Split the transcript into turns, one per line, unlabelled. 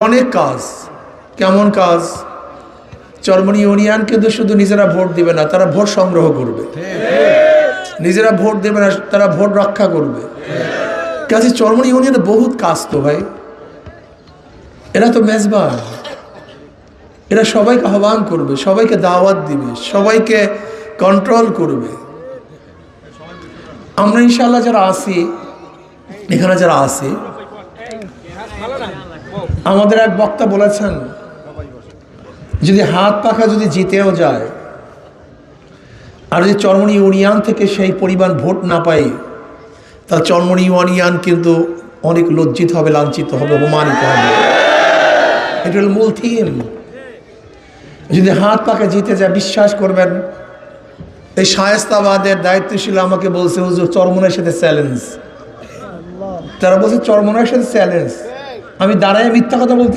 অনেক কাজ। কেমন কাজ? চরমনি ইউনিয়ন কিন্তু শুধু নিজেরা ভোট দিবে না, তারা ভোট সংগ্রহ করবে। নিজেরা ভোট দেবে না, তারা ভোট রক্ষা করবে। কাজে চরমনি ইউনিয়নে বহুত কাজ তো ভাই। এরা তো মেজবান, এরা সবাইকে আহ্বান করবে, সবাইকে দাওয়াত দিবে, সবাইকে কন্ট্রোল করবে। আমরা ইনশাআল্লাহ যারা আছি এখানে, যারা আছি, আমাদের এক বক্তা বলেছেন যদি হাত পাখা যদি জিতেও যায় আর যদি চরমনি ইউনিয়ন থেকে সেই পরিমাণ ভোট না পাই, তাহলে চরমনি ইউনিয়ন কিন্তু অনেক লজ্জিত হবে, লাঞ্ছিত হবে, অপমানিত হবে। এটা হল মূল থিম। যদি হাত পাখা জিতে যায়, বিশ্বাস করবেন, এই শায়েস্তাবাদের দায়িত্বশীল আমাকে বলছে, হুজুর চরমনের সাথে চ্যালেঞ্জ। তারা বলছে চরমনের সাথে চ্যালেঞ্জ। আমি দাঁড়ায় মিথ্যা কথা বলতে